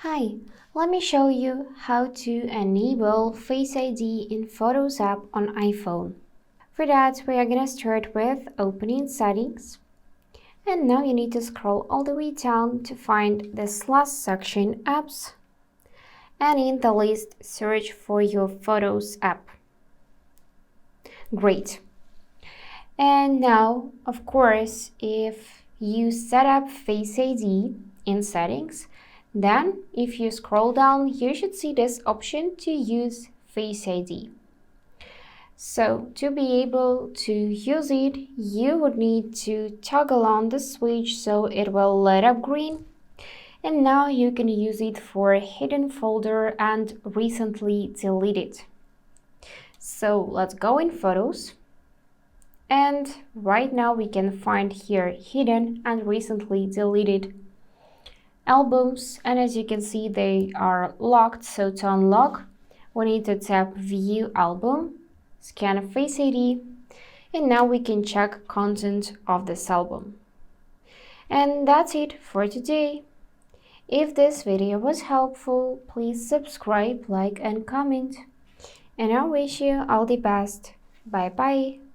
Hi, let me show you how to enable Face ID in Photos app on iPhone. For that, we are going to start with opening settings. And now you need to scroll all the way down to find this last section, apps. And in the list, search for your Photos app. Great. And now, of course, if you set up Face ID in settings, then if you scroll down, you should see this option to use Face ID. So to be able to use it, you would need to toggle on the switch so it will light up green. And now you can use it for hidden folder and recently deleted. So let's go in Photos. And right now we can find here hidden and recently deleted albums, and as you can see they are locked. So to unlock, we need to tap View Album, scan Face ID, and now we can check content of this album. And that's it for today. If this video was helpful, please subscribe, like and comment. And I wish you all the best. Bye bye.